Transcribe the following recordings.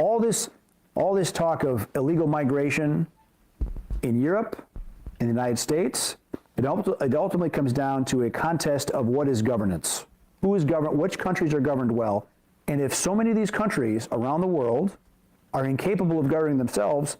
all this talk of illegal migration in Europe, in the United States, it ultimately comes down to a contest of what is governance. Who is governed? Which countries are governed well? And if so many of these countries around the world are incapable of governing themselves,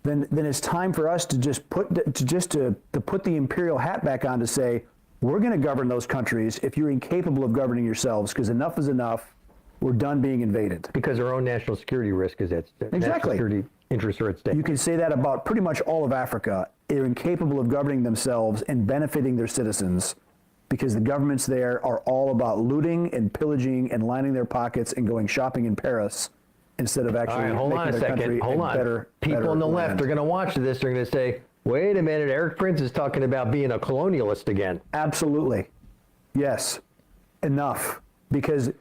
then it's time for us to just put the imperial hat back on to say, we're going to govern those countries if you're incapable of governing yourselves, because enough is enough. We're done being invaded. Because our own national security risk is at stake. Exactly. National security interests are at stake. You can say that about pretty much all of Africa. They're incapable of governing themselves and benefiting their citizens because the governments there are all about looting and pillaging and lining their pockets and going shopping in Paris instead of actually making their country better. People on the left are going to watch this. They're going to say, wait a minute, Eric Prince is talking about being a colonialist again. Absolutely. Yes. Enough. Because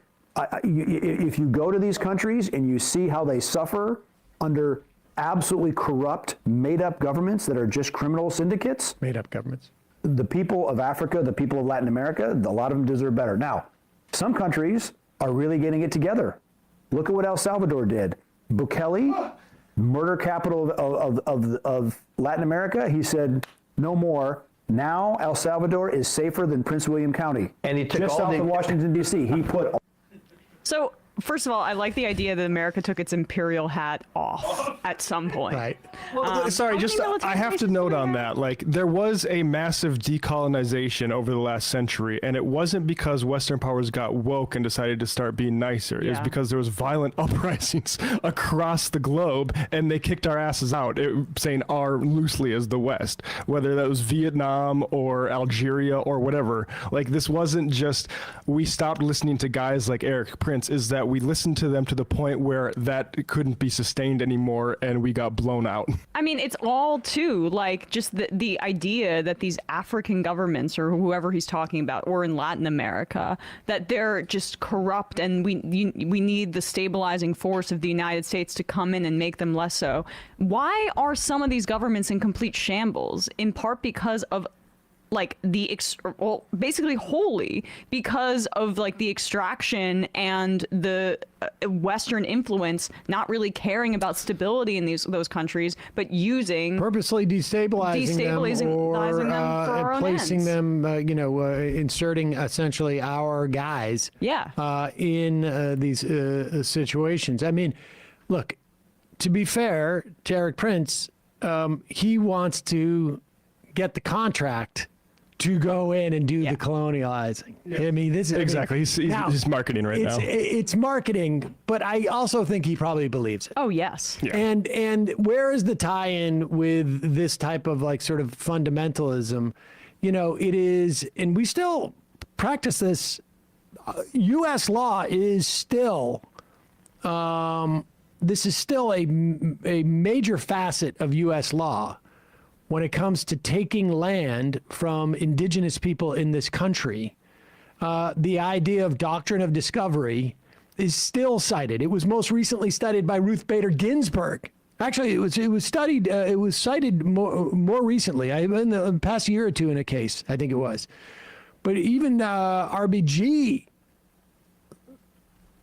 if you go to these countries and you see how they suffer under absolutely corrupt, made-up governments that are just criminal syndicates. Made-up governments. The people of Africa, the people of Latin America, a lot of them deserve better. Now, some countries are really getting it together. Look at what El Salvador did. Bukele, murder capital of Latin America, he said, no more. Now El Salvador is safer than Prince William County. And he took just all south of Washington, D.C. He put... So, first of all, I like the idea that America took its imperial hat off at some point. Right. Well, sorry, just I have to note on that, like, there was a massive decolonization over the last century, and it wasn't because Western powers got woke and decided to start being nicer. It was because there was violent uprisings across the globe, and they kicked our asses out, saying "our" loosely as the West, whether that was Vietnam or Algeria or whatever. Like, this wasn't just we stopped listening to guys like Eric Prince, is that we listened to them to the point where that couldn't be sustained anymore, and we got blown out. I mean, it's all too like just the idea that these African governments or whoever he's talking about, or in Latin America, that they're just corrupt, and we need the stabilizing force of the United States to come in and make them less so. Why are some of these governments in complete shambles? In part because of like basically wholly because of like the extraction and the Western influence not really caring about stability in those countries, but purposely destabilizing them or for our own placing ends. them, inserting essentially our guys in these situations. I mean, look, to be fair to Eric Prince, he wants to get the contract to go in and do the colonializing. I mean, this is exactly. He's marketing right now. It's marketing, but I also think he probably believes it. Oh yes. Yeah. And where is the tie-in with this type of like sort of fundamentalism? You know, it is, and we still practice this. U.S. law is still. This is still a major facet of U.S. law. When it comes to taking land from indigenous people in this country, the idea of doctrine of discovery is still cited. It was most recently studied by Ruth Bader Ginsburg. Actually, it was studied. It was cited more recently, in the past year or two, in a case, I think it was. But even RBG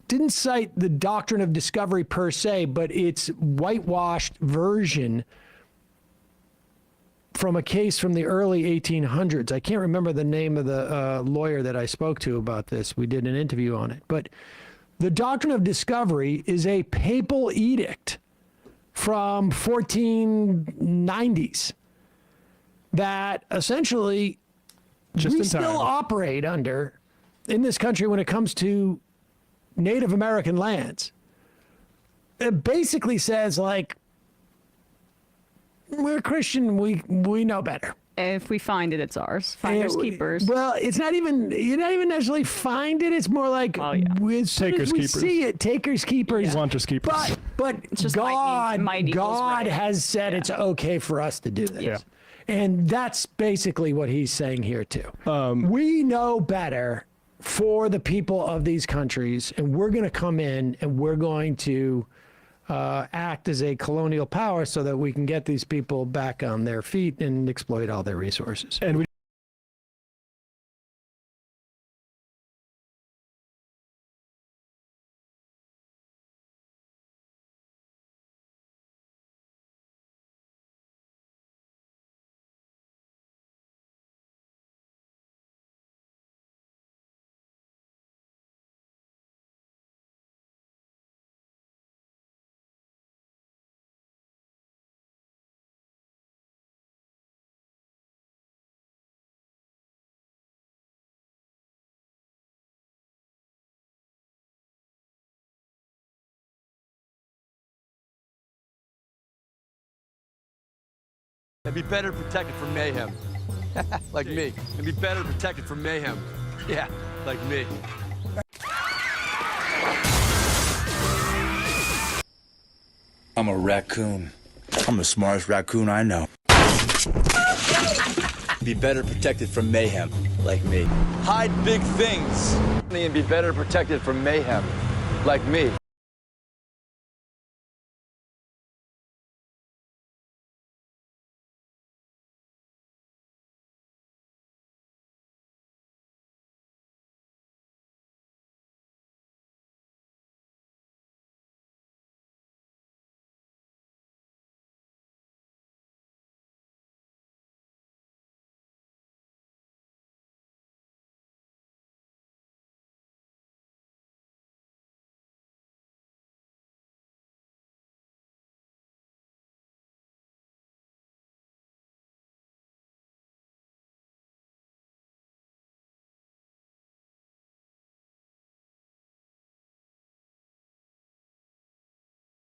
didn't cite the doctrine of discovery per se, but its whitewashed version from a case from the early 1800s. I can't remember the name of the lawyer that I spoke to about this. We did an interview on it. But the doctrine of discovery is a papal edict from 1490s that essentially we still operate under in this country when it comes to Native American lands. It basically says, like, we're Christian, we know better. If we find it, it's ours. Finders keepers. Well, it's not even, you're not even necessarily find it. It's more like, as soon as we see it, takers keepers. Wanters keepers. But God has said it's okay for us to do this. Yeah. And that's basically what he's saying here too. We know better for the people of these countries, and we're going to come in and we're going to act as a colonial power so that we can get these people back on their feet and exploit all their resources. And we And be better protected from mayhem. Like me. And be better protected from mayhem. Yeah, like me. I'm a raccoon. I'm the smartest raccoon I know. Be better protected from mayhem, like me. Hide big things. And be better protected from mayhem. Like me.